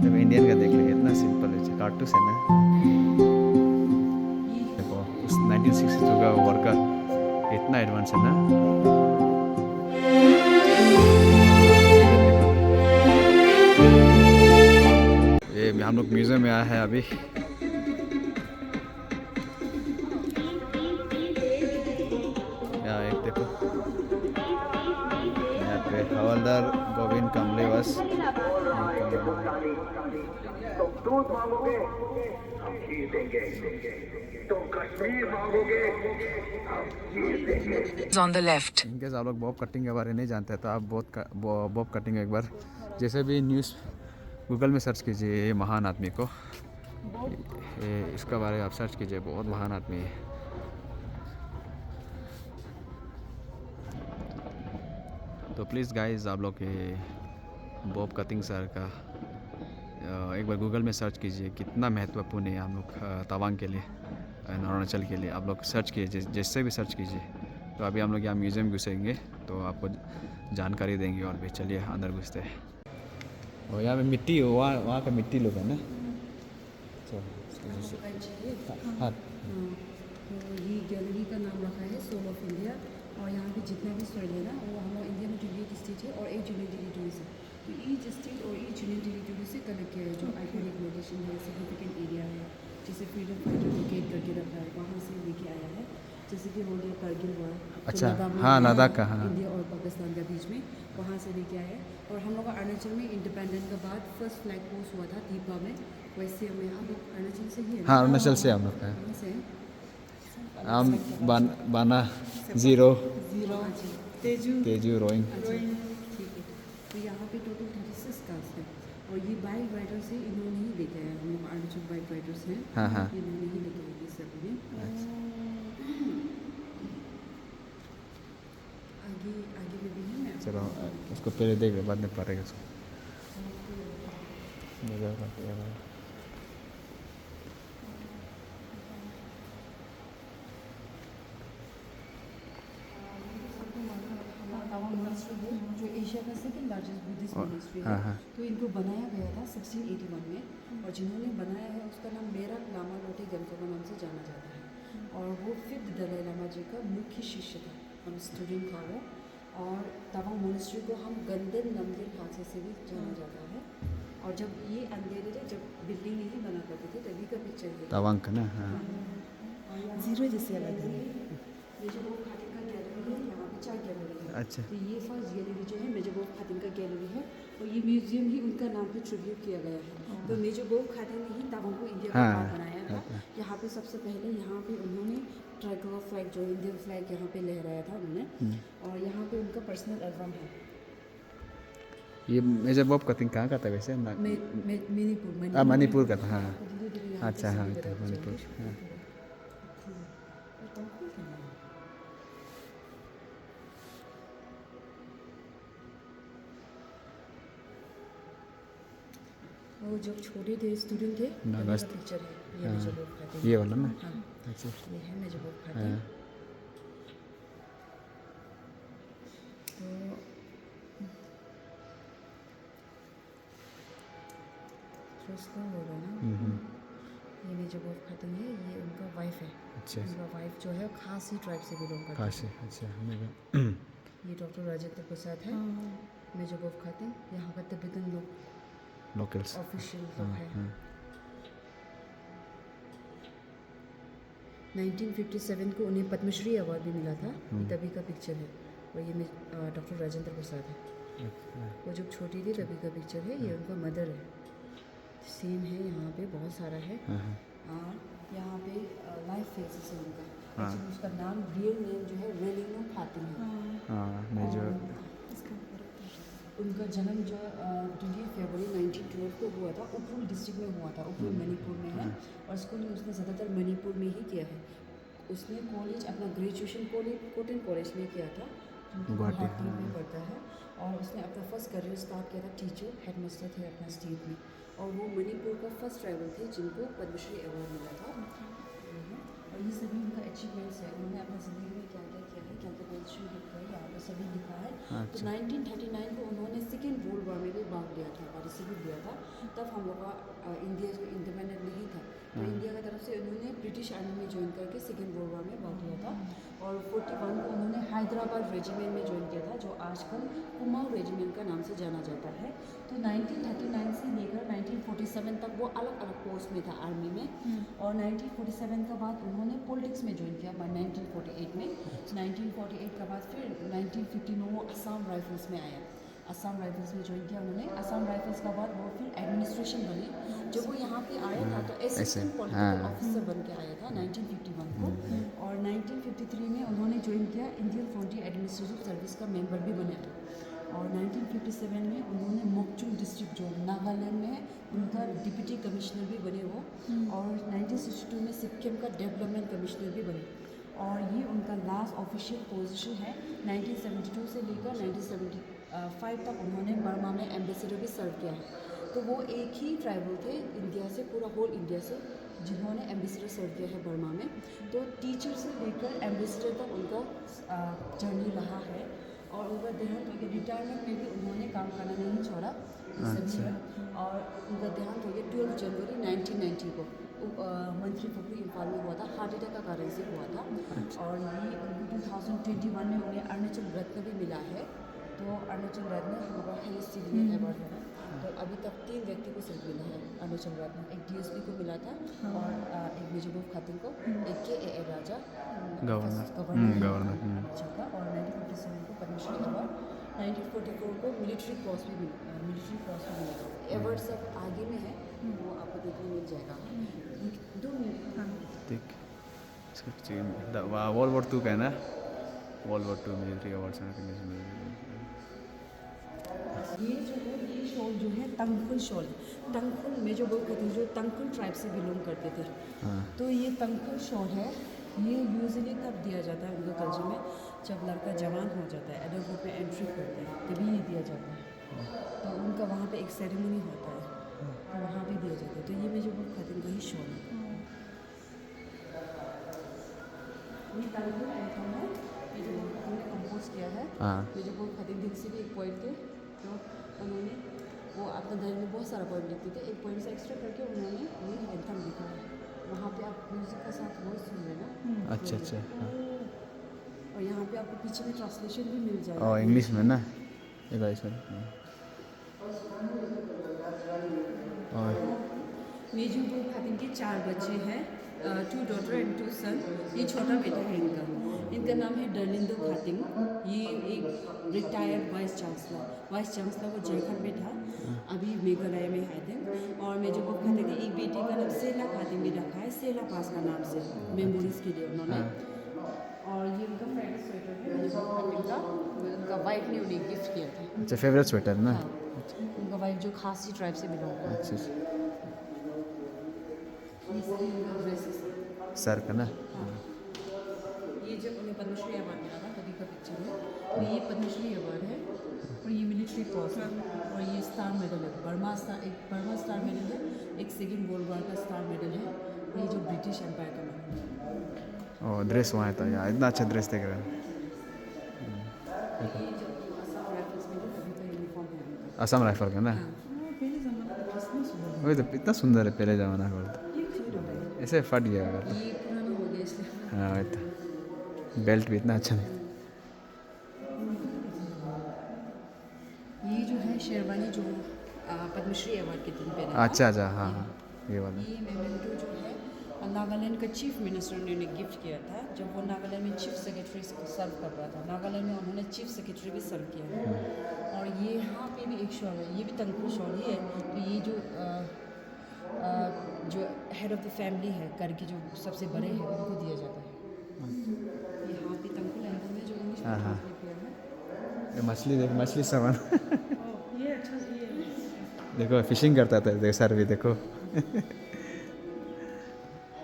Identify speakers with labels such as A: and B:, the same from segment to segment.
A: जब इंडियन का देख लेंगे इतना सिंपल है, कार्टूस है ना। देखो उस 1962 का वर्कर इतना एडवांस है ना। ये हम लोग म्यूजियम में आया है अभी। यहाँ एक देखो, यहाँ पे हवलदार गोविंद कामलेवास।
B: तुम दूध मांगोगे हम घी देंगे, तुम कश्मीर मांगोगे हम खीर देंगे।
C: On the left.
A: इनके आप लोग बॉब कटिंग के बारे नहीं जानते तो आप बॉब कटिंग एक बार जैसे भी न्यूज़ गूगल में सर्च कीजिए ये महान आदमी को, इसका बारे में आप सर्च कीजिए, बहुत महान आदमी है। तो प्लीज़ गाइस आप लोग ये बॉब कटिंग सर का एक बार गूगल में सर्च कीजिए, कितना महत्वपूर्ण है हम लोग तवांग के लिए, अरुणाचल के लिए। आप लोग सर्च कीजिए, जैसे भी सर्च कीजिए। तो अभी हम लोग यहाँ म्यूज़ियम घुसेंगे तो आपको जानकारी देंगे। और भी चलिए अंदर घुसते हैं। और यहाँ पे मिट्टी, वहाँ का मिट्टी लोग है ना। हाँ
D: तो ये गैलरी का नाम रखा है सोल ऑफ इंडिया। और यहाँ पे जितना भी सोल है ना वो हम लोग इंडिया में 28 स्टेट है और 8 यूनियन टेरिटरी है। तो ईच स्टेट और ईच यूनियन टेरिटरी से कलेक्ट किया है जो आइकॉनिक लोकेशन है, सिग्निफिकेंट एरिया है, जैसे फ्रीडम फाइटर लोकेट करके रखा है, वहाँ से लेके आया है। जैसे कि हो गया करगिल वॉर,
A: अच्छा, हाँ लद्दाख का, हाँ
D: इंडिया और पाकिस्तान के बीच में, वहाँ से लेके आया है। और हम लोग अरुणाचल में इंडिपेंडेंट के बाद फर्स्ट फ्लैग पोस्ट हुआ था दीपा में, वैसे हमें हम लोग अरुणाचल से ही है।
A: हाँ अरुणाचल से हम लोग का
D: वहाँ से
A: हम बाना जीरो तेजू रोइंग।
D: ठीक है। तो यहाँ पे टोटल 36 कास्ट है और ये बाइक राइडर से इन्होंने ही लेके आया। हम लोग अरुणाचल बाइक राइडर्स हैं,
A: हाँ हाँ
D: इन्होंने ही लेके आए सभी ने। आगे आगे में भी है।
A: चलो उसको पहले देख बाद में पड़ेगा उसको।
D: जो एशिया का सेकंड लार्जेस्ट बुद्धिस्ट मॉनेस्ट्री
A: हाँ
D: है।
A: हाँ
D: तो इनको बनाया गया था 1681 में और जिन्होंने बनाया है उसका नाम मेरा लामा लोटे गंगोबा नाम से जाना जाता है। और वो 5th दलाई लामा जी का मुख्य शिष्य था, हम स्टूडेंट था वो। और तवांग मोनेस्ट्री को हम गंदन नमदेन खांसे से भी जाना जाता है। और जब ये अंधेरे थे, जब बिल्डिंग नहीं बना करते थे तभी का पिक्चर है
A: तवांग का ना। हाँ
D: जीरो जैसे अलग है। ये जो वो खातिन का गैलरी है, यहाँ पे 4 गैलरी है।
A: अच्छा
D: तो ये फर्स्ट गैलरी जो है मेजर बोफ खातिन का गैलरी है और ये म्यूजियम ही उनका नाम पे ट्रिब्यूट किया गया है। तो मेजर बोफ खातिन ने ही तवांग को इंडिया का पार्ट बनाया था। यहाँ पे सबसे पहले यहाँ पे उन्होंने ट्राइकलर फ्लैग जो इंडियन फ्लैग यहाँ पे लहराया था उन्होंने। और यहाँ पे उनका पर्सनल एल्बम है।
A: ये मेजर बॉब कटिंग कहाँ का था वैसे?
D: मणिपुर
A: मणिपुर का था। हाँ
D: धीरे-धीरे यहाँ पे
A: अच्छा, हाँ
D: सीधी
A: था
D: तरफ
A: मणिपुर।
D: जाएंगे।
A: हाँ
D: वो जब छोटे थे स्टूडेंट थे तभी का
A: अगस्त।
D: पिक्चर है ये मेजर बोफ खातिन।
A: ये वाला ना।
D: हाँ
A: अच्छा
D: ये है मेजर बोफ खातिन।
A: हाँ
D: तो स्लो हो रहा है ना। ये मेजर बोफ खातिन है, ये उनका वाइफ है।
A: अच्छा
D: उनका वाइफ जो है खासी ट्राइब से बिलोंग करती
A: काशी। अच्छा
D: है। ये डॉक्टर राजेंद्र प्रसाद है। मेजर बोफ खातिन यहाँ का तिब्बतन लोग
A: लोकल्स।
D: ऑफिशियल लोग है। 1957 को उन्हें पद्मश्री अवार्ड भी मिला था, ये तभी का पिक्चर है। और ये डॉक्टर राजेंद्र प्रसाद है। वो जब छोटी थी तभी का पिक्चर है, ये उनका मदर है। सेम है, यहाँ पे बहुत सारा है। और यहाँ पे लाइफ फेसेस है उनका। एक्चुअली उसका नाम रियल नेम जो है रेलिनो खातिन है।
A: हाँ मेजर
D: उनका जन्म जो 20 फरवरी 1912 को हुआ था, उखरुल डिस्ट्रिक्ट में हुआ था। उखरुल मणिपुर में है और स्कूलिंग उसने ज़्यादातर मणिपुर में ही किया है। उसने कॉलेज अपना ग्रेजुएशन कॉटन कॉलेज में किया था, जो गुवाहाटी में पढ़ता है। और उसने अपना फर्स्ट करियर स्टार्ट किया था टीचर, हेडमास्टर थे अपना स्टेट में। और वो मणिपुर का फर्स्ट ट्राइबल थे जिनको पद्मश्री अवार्ड मिला था। और ये सभी उनका अचीवमेंट्स है, उन्होंने अपनी ज़िंदगी में क्या क्या किया है, क्या क्या पोजिशन रखा है, यहाँ पर सभी लिखा है। तो 1939 को उन्होंने सेकेंड वर्ल्ड वॉर में भी भाग लिया था, से भी लिया था। तब हम लोग का इंडिया जो इंडिपेंडेंट नहीं था, तो इंडिया की तरफ से उन्होंने ब्रिटिश आर्मी में ज्वाइन करके सेकेंड वर्ल्ड वॉर में भाग लिया था। और 41 को उन्होंने हैदराबाद रेजिमेंट में ज्वाइन किया था, जो आजकल कुमाऊं रेजिमेंट का नाम से जाना जाता है। तो 1939 से लेकर 1947 तक वो अलग अलग पोस्ट में था आर्मी में। और 1947 के बाद उन्होंने पॉलिटिक्स में ज्वाइन किया 1948 में। 1948 के बाद फिर 1950 में वो असम राइफल्स में आया। असम राइफल्स में ज्वाइन किया उन्होंने। असम राइफल्स के बाद वो फिर एडमिनिस्ट्रेशन बने। जब वो यहाँ पे आया था तो असिस्टेंट पॉलिटिकल ऑफिसर बन के आया था 1951 को। और 1953 में उन्होंने ज्वाइन किया इंडियन फ्रंटियर एडमिनिस्ट्रेटिव सर्विस का मेंबर भी बने थे। और 1957 में उन्होंने मोकचुंग डिस्ट्रिक्ट जो नागालैंड में है उनका डिप्टी कमिश्नर भी बने वो। और 1962 में सिक्किम का डेवलपमेंट कमिश्नर भी बने। और ये उनका लास्ट ऑफिशियल पोजीशन है। 1972 से लेकर 1975 तक उन्होंने बर्मा में एम्बेसडर भी सर्व किया है। तो वो एक ही ट्राइबल थे इंडिया से, पूरा होल इंडिया से, जिन्होंने एम्बेसडर सर्व किया है बर्मा में। तो टीचर से लेकर एम्बेसडर तक उनका जर्नी रहा है। और उनका देहांत हो गया, रिटायरमेंट में भी उन्होंने काम करना नहीं छोड़ा। और उनका देहांत हो गया 12 जनवरी 1990 को। मंत्री पुपली इम्फाल में हुआ था, हार्ट अटैक का कारण से हुआ था। और ये 2021 में उन्हें अरुणाचल रत्न भी मिला है। तो अरुणाचल रत्न हमारा हाईएस्ट सिविलियन अवार्ड है। तो अभी तक 3 व्यक्ति को सिर्फ मिला है अरुणाचल रत्न। एक DSP को मिला था, और एक मेजरबोफ खातिन को, एक KAA राजा गवर्नर अच्छा था। और 1957 को पद्मश्री अवार्ड, 1944 को मिलिट्री क्रॉस भी मिला था। अवार्ड सब आगे में है, वो आपको देखने मिल जाएगा। 2 मिनट
A: ठीक। वर्ल्ड वॉर 2 का है ना, वर्ल्ड वॉर 2 मिलिट्री अवार्ड्स
D: ये जो है, ये शॉल जो है तंगखुल शॉल। तंगखुल में जो लोग कहते हैं जो तंगखुल ट्राइब से बिलोंग करते थे, तो ये तंगखुल शॉल है। ये यूजुअली तब दिया जाता है उनके कल्चर में जब लड़का जवान हो जाता है, एडल्टहुड में एंट्री करता है, तभी ये दिया जाता है। तो उनका वहाँ पे एक सेरेमनी होता है, तो वहाँ भी दिया जाता है। तो ये मेजर बोफ खातिन का ही शॉल है। ये तंगखुल एंथम है, मेजर बोफ खातिन ने कंपोज किया है। मेजर बोफ खातिन दिन से भी एक पोइट थे, तो उन्होंने वो अपना डायरी में बहुत सारा पोइम लिखते थे, एक पोइम से एक्स्ट्रा करके उन्होंने ये एंथम लिखा है। वहाँ पे आप म्यूज़िक का साथ वॉइस सुन लेना।
A: अच्छा।
D: और यहाँ पे आपको पीछे में ट्रांसलेशन भी मिल जाएगा।
A: इंग्लिश में ना, ये भाई सर। और
D: मेजर बोफ खातिन के 4 बच्चे हैं, 2 डॉटर एंड 2 सन। ये छोटा बेटा है इनका नाम है डरलिंदो खातिन। ये एक रिटायर्ड वाइस चांसलर वो झारखंड में था, अभी मेघालय में आई थिंक। और मेजर बोफ खातिन की एक बेटी का नाम सेला खातिन भी रखा है, सेला पास का नाम से, मेमोरीज के लिए उन्होंने। और ये उनका फेवरेट स्वेटर है मेजर बोफ खातिन का, उनका वाइफ ने उन्हें गिफ्ट किया था।
A: अच्छा, फेवरेट स्वेटर ना।
D: उनका वाइफ जो खासी ट्राइब से बिलोंग करता है।
A: अच्छा,
D: ये सारी उनका ड्रेसेस है।
A: सर का ना।
D: ये जब उन्हें पद्मश्री अवार्ड मिला था तभी का पिक्चर है। तो ये पद्मश्री अवार्ड है, और ये मिलिट्री क्रॉस है, और ये स्टार मेडल है। बर्मा स्टार मेडल है, एक सेकेंड वर्ल्ड वॉर का स्टार मेडल है। ये जो ब्रिटिश एम्पायर का मेडल है।
A: और ड्रेस वहाँ था यार, इतना अच्छा ड्रेस देख रहे हैं।
D: ये जो असम राइफल्स में अभी का यूनिफॉर्म है उनका।
A: असम राइफल का ना।
D: पहले ज़माना का कितना सुंदर
A: वही तो, इतना सुंदर है पहले ज़माना का।
D: ये क्यूट हो गया,
A: ऐसे फट गया अगर।
D: ये पुराना हो गया इसलिए।
A: हाँ वही तो, बेल्ट भी इतना अच्छा नहीं।
D: ये जो है शेरवानी जो पद्मश्री अवार्ड के दिन पहना।
A: अच्छा, हाँ, ये वाला।
D: ये मेमेंटो जो है नागालैंड का चीफ मिनिस्टर ने उन्हें गिफ्ट किया था, जब वो नागालैंड में चीफ सेक्रेटरी सर्व कर रहा था। नागालैंड में उन्होंने चीफ सेक्रेटरी भी सर्व किया है। और ये यहाँ पे भी एक शॉल है, ये भी तंगखुल शॉल ही है। तो ये जो हेड ऑफ द फैमिली है, घर के जो सबसे बड़े हैं, उनको दिया जाता है। यहाँ पे तंगखुल एंथम में जो इंग्लिश में ट्रांसलेट किया है।
A: ये मछली देख, मछली सामान।
D: ये अच्छा ये
A: देखो फिशिंग करता था, देखो सर भी देखो।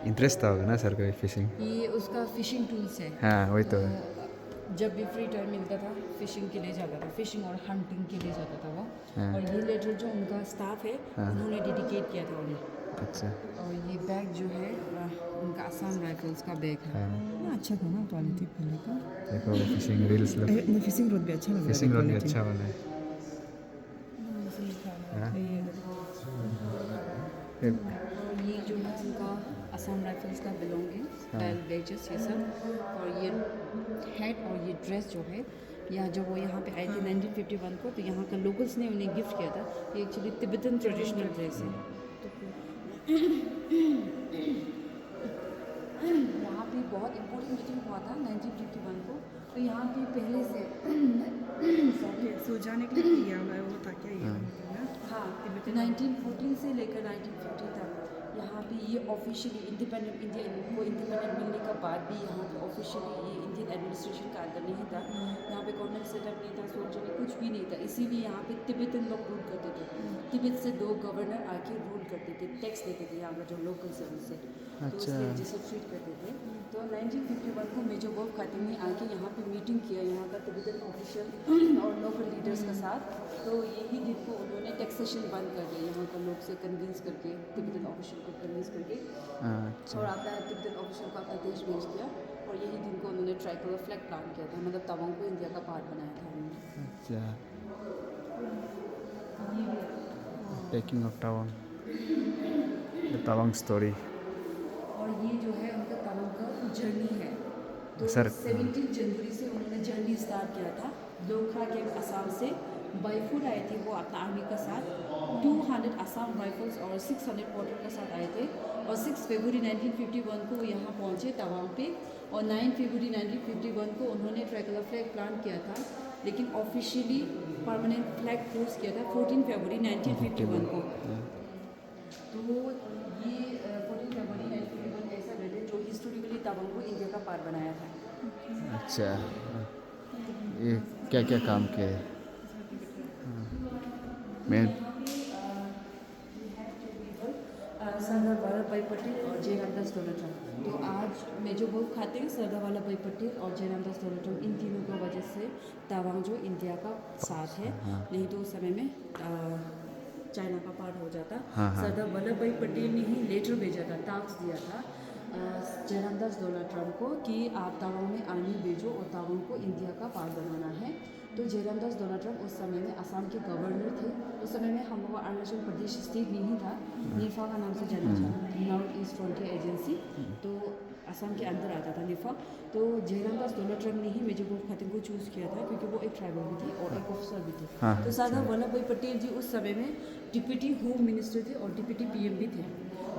A: इंटरेस्ट था होगा ना सर को फिशिंग।
D: ये उसका फिशिंग टूल्स है।
A: हाँ वही तो है।
D: जब भी फ्री टाइम मिलता था फिशिंग के लिए जाता था, फिशिंग और हंटिंग के लिए जाता था वो। और ये लेटर जो उनका स्टाफ है उन्होंने डेडिकेट किया था उन्हें।
A: अच्छा।
D: और ये बैग जो है उनका असम राइफल्स का बैग है। अच्छा था ना क्वालिटी पहले का।
A: देखो फिशिंग रील्स
D: फिशिंग रोड भी अच्छा लग रहा है।
A: फिशिंग रोड भी अच्छा वाला है।
D: ये
A: फिर
D: और ये जो है उनका असम राइफल्स का बिलोंगिंग्स, बेल बेजेस ये सब, और ये हेड और ये ड्रेस जो है, या जब वो यहाँ पे आए थे 1951 को, तो यहाँ का लोकल्स ने उन्हें गिफ्ट किया था। ये एक्चुअली तिब्बतन ट्रेडिशनल ड्रेस है। यहाँ पे बहुत इम्पोर्टेंट मीटिंग हुआ था 1951 को, तो यहाँ पे पहले से
C: सो जाने के लिए किया हुआ है वो था क्या ये ना?
D: हाँ 1914 से लेकर 1950 तक यहाँ पे ये ऑफिशियली इंडिपेंडेंट इंडिया को इंडिपेंडेंट मिलने के बाद भी यहाँ पे ऑफिशियली ये इंडियन एडमिनिस्ट्रेशन का अंदर नहीं था। यहाँ पे गवर्नमेंट सेटअप नहीं था, सोल्जर कुछ भी नहीं था, इसीलिए यहाँ पे तिब्बतन लोग रूल करते थे। तिब्बत से 2 गवर्नर आके रूल करते थे, टैक्स देते थे यहाँ पर जो लोकल से उनसे, तो उसके वजह से ट्रीट करते थे। तो 1951 को मेजर बोफ खातिन ने आके यहाँ पे मीटिंग किया यहाँ का तिब्बतन ऑफिशियल और लोकल लीडर्स के साथ। तो यही दिन को उन्होंने टैक्सेशन बंद कर दिया यहाँ पर लोग से कन्विंस करके, तिब्बतन ऑफिशियल को कन्विंस करके, और अपना तिब्बतन ऑफिशियल को अपना देश भेज दिया। और यही दिन को उन्होंने ट्राइकोलर फ्लैग प्लान किया था, मतलब तवांग को इंडिया का पार्ट बनाया था उन्होंने।
A: अच्छा, taking of Tawang, the Tawang story.
D: और ये जो है उनका तवांग का जर्नी है। तो
A: सर
D: 17 जनवरी से उन्होंने जर्नी स्टार्ट किया था। लोखरा के असम से बाईफुट आए थे वो अपना आर्मी का साथ, 200 असम राइफल्स और 600 पोर्टर के साथ आए थे। और 6 फरवरी 1951 को वो यहाँ पहुँचे तवांग पे, और 9 फरवरी 1951 को उन्होंने ट्राइकोलर फ्लैग प्लान किया था, लेकिन ऑफिशियली परमानेंट फ्लैग पोस्ट किया था 14 फरवरी 1951 को। तो ये 14 फरवरी 1951 ऐसा डेट है जो हिस्टोरिकली तवांग को इंडिया का पार्ट बनाया था।
A: अच्छा, ये क्या क्या काम किया है? मैं
D: सरदार वल्लभ भाई पटेल और जय रामदास दौलतराम। तो आज मेजर बोफ खातिन, सरदार वल्लभ भाई पटेल और जय रामदास दौलतराम, इन तीनों की वजह से तवांग जो इंडिया का साथ है, नहीं तो उस समय में चाइना का पार्ट हो जाता। सरदार वल्लभ भाई पटेल ने ही लेटर भेजा था, टास्क दिया था जय रामदास दौलतराम को कि आप तवांग में आर्मी भेजो और तवांग को इंडिया का पार्ट बनाना है। तो जय रामदास दौलतराम उस समय में असम के गवर्नर थे। उस समय में हम लोग अरुणाचल प्रदेश स्टेट नहीं था, निफा का नाम से जाना जाता, नॉर्थ ईस्ट फ्रंटियर एजेंसी, तो असम के अंदर आता था निफा। तो जय रामदास दौलतराम ने ही मेजर बोफ खातिन को चूज़ किया था, क्योंकि वो एक ट्राइबल भी थी और एक ऑफिसर भी थे। तो सरदार वल्लभ भाई पटेल जी उस समय में डिप्टी होम मिनिस्टर थे और डिप्टी PM भी थे।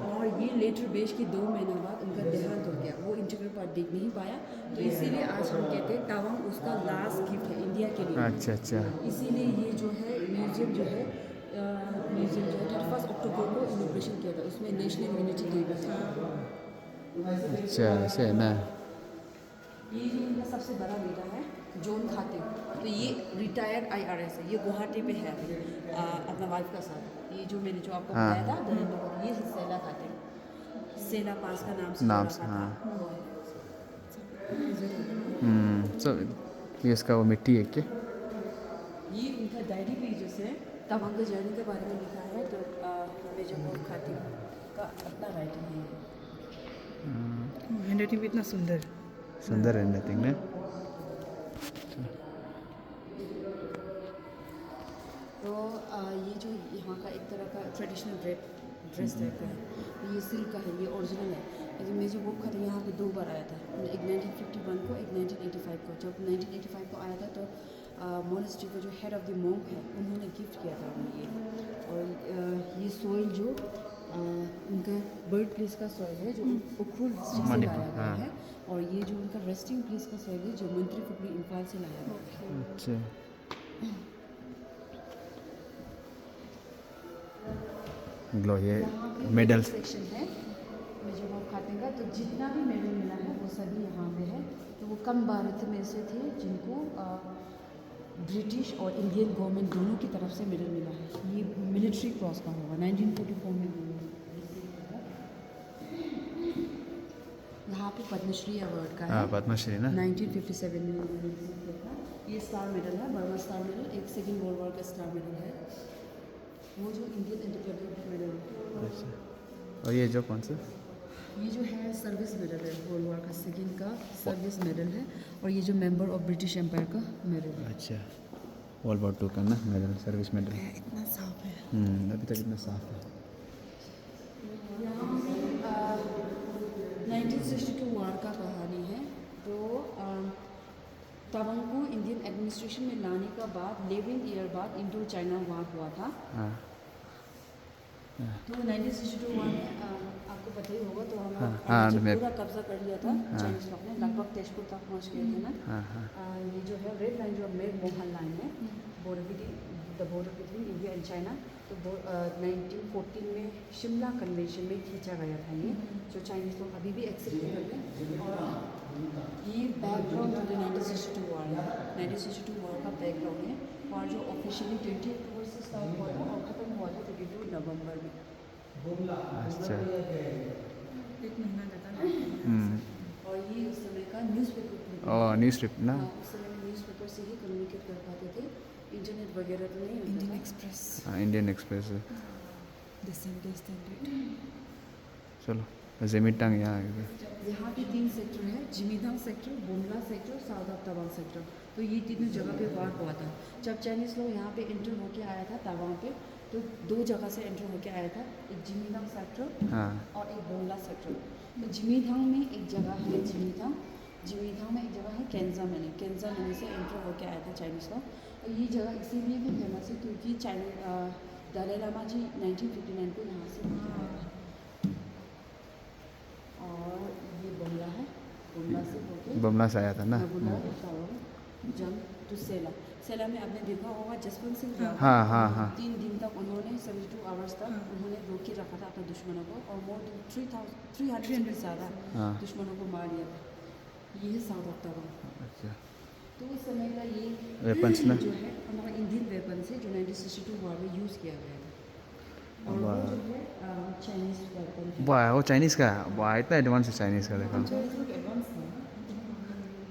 D: और ये लेटर भेज के 2 महीना बाद उनका देहांत हो गया, वो इंटरव्यू पार्ट देख नहीं पाया। तो इसीलिए आज हम कहते हैं तवांग उसका लास्ट गिफ्ट है इंडिया के लिए।
A: अच्छा अच्छा,
D: इसीलिए ये जो है म्यूज़ियम जो है 31 अक्टूबर को इनोग्रेशन किया था, उसमें नेशनल यूनिटी डे भी था।
A: अच्छा ऐसे है ना।
D: ये जो इनका सबसे बड़ा बेटा है जॉन खातिन, तो ये रिटायर्ड IRS है, ये गुवाहाटी पे है अपना वाइफ का साथ। ये जो मैंने जो आपको बताया था नरेंद्र मोदी, ये सेला खातिन, सेला पास का नाम से
A: हाँ।
D: था।
A: सब ये इसका वो मिट्टी है क्या?
D: ये उनका डायरी पेजेस है, तवांग के जर्नी के बारे में लिखा है। तो मेजर बोफ खातिन का अपना राइटिंग है।
C: हैंडराइटिंग भी इतना सुंदर
A: सुंदर है नथिंग ना।
D: तो ये जो यहाँ का एक तरह का ट्रेडिशनल ड्रेस टाइप का है, ये सिल्क का है, ये ओरिजिनल है। लेकिन मेजर बोफ खातिन यहाँ पे 2 बार आया था, एक 1951 को, एक 1985 को। जब 1985 को आया था तो मोनेस्ट्री का जो हेड ऑफ द मॉन्क है उन्होंने गिफ्ट किया था हमें ये। और ये सॉइल जो उनका बर्थ प्लेस का सॉइल है जो उखरुल डिस्ट्रिक्ट से लाया गया है, और ये जो उनका रेस्टिंग प्लेस का सॉइल है जो मंत्री कुपरी इम्फाल से लाया गया है।
A: अच्छा, ग्लो ये मेडल
D: सेक्शन है मेजर बोफ खातिन का। तो जितना भी मेडल मिला है वो सभी यहाँ पे है। तो वो कम भारत में से थे जिनको ब्रिटिश और इंडियन गवर्नमेंट दोनों की तरफ से मेडल मिला है। ये मिलिट्री क्रॉस का होगा 1944 में मिला। यहाँ पे पद्मश्री अवार्ड का है,
A: पद्मश्री ना।
D: 1957 में उन्होंने receive किया था। ये स्टार मेडल है, बर्मा स्टार मेडल, एक सेकेंड वर्ल्ड वॉर का स्टार मेडल है, वो जो इंडियन इंडिपेंडेंस मेडल है।
A: अच्छा, और ये जो कौन सा?
D: ये जो है सर्विस मेडल है, वर्ल्ड वॉर का सेकेंड का सर्विस मेडल है, और ये जो मेंबर ऑफ ब्रिटिश एम्पायर का मेडल है।
A: अच्छा, वर्ल्ड वॉर 2 का ना मेडल, सर्विस मेडल।
C: इतना साफ है।
A: अभी तक इतना साफ है।
D: यहाँ में 1962 वार का कहानी है। तो तवांग को इंडियन एडमिनिस्ट्रेशन में लाने का बाद 11 ईयर बाद इंडो चाइना वार हुआ था।
A: हाँ
D: तो 1962 वार में आपको पता ही होगा, तो हम
A: हाँ,
D: लोग
A: हाँ,
D: अरुणाचल
A: मैं-
D: पूरा कब्जा कर लिया था चाइनीज लोग ने, लगभग तेजपुर तक पहुँच गए थे ना।
A: हाँ हाँ
D: ये जो है रेड लाइन जो मेर मोहन लाइन है, the border between India and China. तो 1914 में शिमला कन्वेंशन में खींचा गया था ये, जो चाइनीज लोग अभी भी एक्सेप्ट नहीं करते। और ये बैकग्राउंड जो 1962 वार है, 1962 वार का बैकग्राउंड है। और जो ऑफिशियली 20 अक्टूबर से स्टार्ट हुआ था और ख़त्म हुआ था 22 नवंबर में।
A: अच्छा।
C: एक महीना लगा।
D: और ये उस समय का न्यूज़पेपर
A: और न्यूज़ पेपर ना।
D: हाँ, उस समय न्यूज़पेपर से ही कम्युनिकेट कर पाते थे, इंटरनेट वगैरह तो नहीं होता
C: इंडियन
D: था।
C: एक्सप्रेस,
A: हाँ, Indian express.
C: The Sunday standard.
A: चलो जेमिटांग यहाँ आ गए।
D: यहाँ पे 3 सेक्टर है, Zimithang sector, Bumla sector, south of Tawang sector. तो ये तीनों जगह पे वार हुआ था। जब चाइनीज़ लोग यहाँ पे एंटर होके आया था तवांग पे, तो 2 जगह से एंटर होके आया था, एक जिमीदांग सेक्टर
A: हाँ
D: और एक बुमला सेक्टर। तो जिमीदांग में एक जगह है जिमीदांग में एक जगह है केंजा मैने से एंटर होके आया था चाइनीज़ लोग। और ये जगह इसीलिए भी फेमस है क्योंकि दलाई लामा जी 1959 को यहाँ से लेके आए थे। और ये बुमला है, बुमला से होके
A: बमला से आया था ना।
D: जंग टू सेला में आपने देखा होगा जसवंत सिंह
A: हाँ हाँ हाँ
D: 3 दिन तक उन्होंने 72 आवर्स तक उन्होंने रोक के रखा था अपने दुश्मनों को, और मोर देन 300 से ज़्यादा
A: हाँ।
D: दुश्मनों को मार दिया था। ये है साउथ ऑफ तवांग।
A: अच्छा।
D: तो उस समय का ये
A: वेपन्स ना।
D: जो है हमारा इंडियन वेपन है जो 1962 वार में यूज़ किया गया था। और वो जो है चाइनीज़ वेपन है।
A: वाह वो चाइनीज़ का, वाह इतना एडवांस है चाइनीज़ का। देखो
D: चाइनीज़ लोग एडवांस है।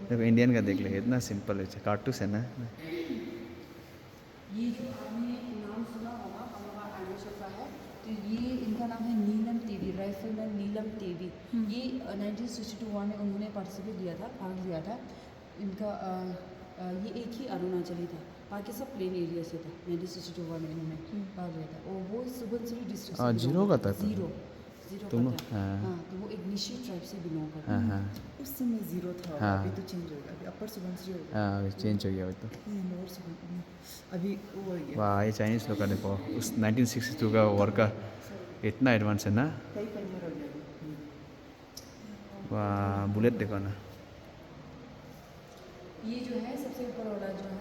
A: देखो इंडियन का देख ले, इतना सिंपल है, कार्टूस है ना।
D: ये जो आपने नाम सुना होगा हमारा अरुणाचल का है, तो ये इनका नाम है नीलम तेवी, राइफलमैन नीलम तेवी। ये 1962 वार में उन्होंने पार्टिसिपेट लिया था, भाग लिया था। इनका ये एक ही अरुणाचली था, बाकी सब प्लेन एरिया से था। 1962 वार में इन्होंने भाग लिया था, और वो सुबनसिरी डिस्ट्रिक्ट से
A: जीरो
D: belong
A: का
D: करता
A: था।
D: है। जीरो
A: तुम
D: का था।
A: हाँ
D: हाँ, तो वो एक निशी ट्राइब से बिलोंग करता
A: हाँ
D: है।
A: हाँ
C: उस समय जीरो था,
A: हाँ।
C: अभी तो चेंज हो गया, अभी अपर सुबनसिरी हो गया।
A: हाँ अभी चेंज हो गया वो तो।
C: लोअर सुबनसिरी अभी वो हो गया।
A: वाह ये चाइनीज़ लोग का देखो उस 1962 का वॉर का इतना एडवांस है ना।
C: कई पंजर हो गया।
A: वाह बुलेट देखो ना।
D: ये जो है सबसे ऊपर वाला जो है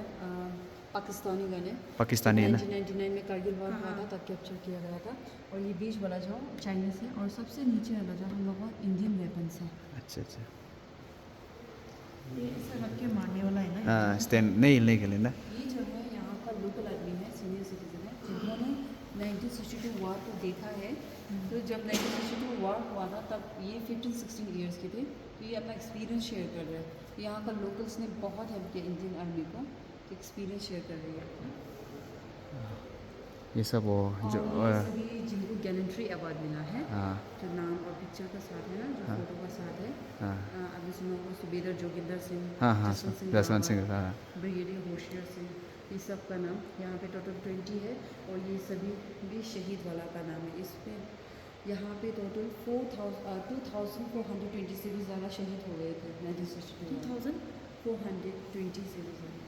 D: पाकिस्तानी गन है।
A: पाकिस्तानी है ना।
D: 1999 में कारगिल वार हुआ था तब कैप्चर किया गया था। और ये बीच वाला जो चाइनीज़ है, और सबसे नीचे वाला जो हम लोग का इंडियन वेपन्स है।
A: अच्छा अच्छा।
C: ये ऐसा रख के मारने वाला है ना।
A: हाँ स्टैंड नहीं हिलने के लिए ना।
D: ये जो है यहाँ का लोकल आदमी है, सीनियर सिटीजन है, जिन्होंने 1962 वार को देखा है। तो जब 1962 वार हुआ था तब ये 15-16 ईयर्स के थे, तो ये अपना एक्सपीरियंस शेयर कर रहे हैं। तो यहाँ का लोकल्स ने बहुत हेल्प किया इंडियन आर्मी को, एक्सपीरियंस शेयर कर रही है।
A: ये सब वो जो
D: और ये सभी जिनको गैलेंट्री अवार्ड मिला है,
A: हाँ
D: जो नाम और पिक्चर का साथ है ना, जो फोटो का साथ है।
A: हाँ
D: अभी सुना होगा सुबेदार जोगिंदर सिंह,
A: हाँ हाँ जसवंत सिंह
D: रावत,
A: हाँ
D: ब्रिगेडियर होशियार सिंह, ये सब का नाम यहाँ पे टोटल 20 है। और ये सभी भी शहीद वाला का नाम है। इस पे यहाँ पे टोटल 2420 से भी ज़्यादा शहीद हो गए थे 1962 में। 2420 से भी ज़्यादा।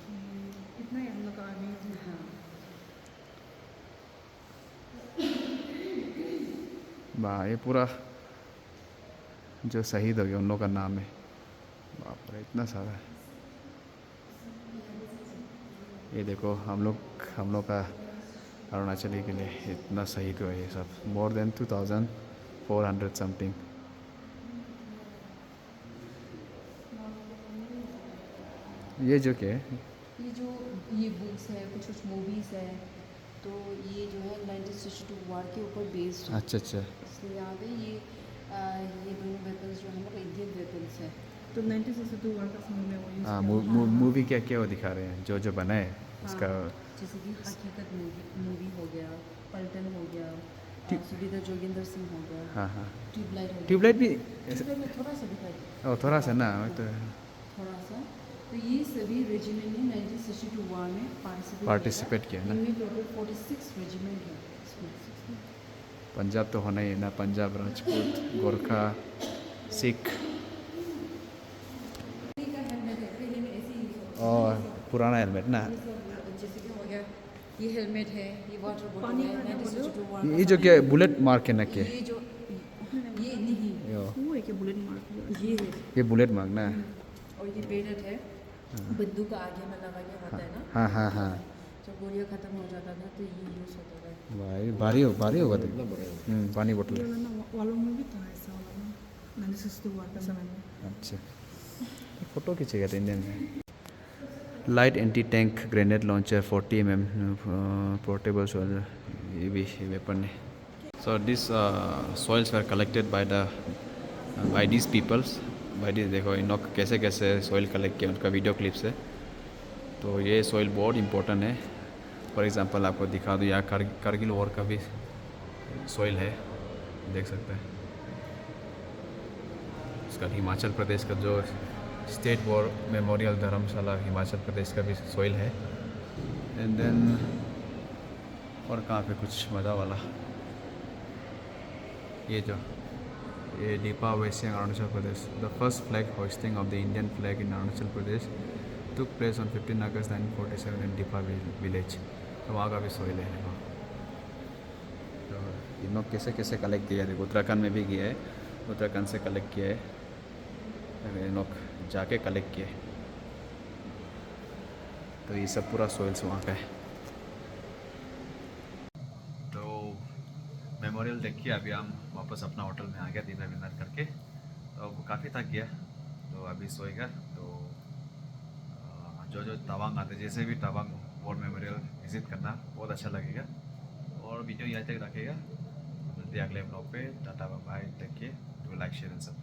C: इतना ही हम लोग का आर्मी।
D: हाँ,
A: वाह ये पूरा जो शहीद हो गया उन लोग का नाम है। बाप रे इतना सारा है। ये देखो हम लोग का अरुणाचली के लिए इतना शहीद हुआ ये सब, मोर देन 2400 समथिंग। ये जो क्या है?
D: ये बुक्स है, कुछ कुछ मूवीज़ है। तो ये जो है 1962 वार के ऊपर बेस्ड है।
A: अच्छा अच्छा।
D: इसलिए यहाँ पे ये दोनों वेपन्स जो हम लोग इंडियन वेपन्स है।
C: तो 1962 वार का समय में वो यूज़
A: हाँ
C: किया।
A: मूवी क्या क्या वो दिखा रहे हैं जो बना है उसका।
D: हाँ, जैसे कि हकीकत मूवी हो गया, पलटन हो गया, सुबेदार जोगिंदर सिंह हो गया,
A: हाँ हाँ
D: ट्यूबलाइट हो गया।
A: ट्यूबलाइट भी
D: ट्यूबलाइट में थोड़ा सा दिखाई,
A: ओ थोड़ा सा ना वो तो
D: थोड़ा सा। तो ये सभी रेजिमेंट ने 1962 वार में पार्टिसिपेट
A: पार्टिसिपेट किया ना।
D: इनमें टोटल 46 रेजिमेंट है इसमें।
A: पंजाब तो होना ही है ना, पंजाब, राजपूत, गोरखा, सिख और पुराना हेलमेट ना।
D: जैसे कि हो गया ये हेलमेट है, ये वाटर बोतल
C: पानी
D: है,
C: का ना
D: 1962 वार
A: ये जो क्या बुलेट मार्क है ना के
D: ये जो ये नहीं
A: यो,
C: वो है कि बुलेट मार्क
D: ये है
A: ये बुलेट मार्क ना।
D: और ये बेरट है, बंदूक का आगे में लगा के होता है ना।
A: हाँ हाँ हाँ
D: जब गोलियाँ खत्म हो जाता था तो ये यूज़ होता था।
A: भाई भारी होगा तो पानी बोतल
C: ये वाला ना वालों में भी था ऐसा वाला ना 1962 वार का समय में।
A: अच्छा फोटो खींचेगा तो इंडियन में। Light anti tank grenade launcher 40 mm portable soldier, ये भी वेपन है। So this soils were collected by this peoples by this. देखो इन लोग कैसे कैसे सॉइल कलेक्ट किया, उनका वीडियो क्लिप्स है। तो ये सॉइल बहुत इंपॉर्टेंट है। फॉर एग्जांपल आपको दिखा दूँ, यहाँ कारगिल वॉर का भी सॉइल है, देख सकते हैं। उसका हिमाचल प्रदेश का जो स्टेट वॉर मेमोरियल धर्मशाला हिमाचल प्रदेश का भी सॉइल है। एंड देन और कहाँ पे कुछ मज़ा वाला, ये Deepa Vesiang Arunachal Pradesh. The first flag hoisting of the Indian flag in Arunachal Pradesh took place on 15 August 1947 in Deepa village. तो वहाँ का भी सॉइल है। तो इन लोग कैसे कैसे कलेक्ट किया है, उत्तराखंड में भी किया है, उत्तराखंड से कलेक्ट किया है, इन लोग जाके कलेक्ट किए। तो ये सब पूरा सॉइल्स वहाँ का है। तो मेमोरियल देख के अभी हम वापस अपना होटल में आ गया डिनर विनर करके। तो काफ़ी थक गया, तो अभी सोएगा। तो जो तवांग आते, जैसे भी तवांग वॉर मेमोरियल विज़िट करना बहुत अच्छा लगेगा। और वीडियो यहाँ तक रखेगा, मिलते हैं अगले ब्लॉग पे। Tata bye, take care, do like share and subscribe.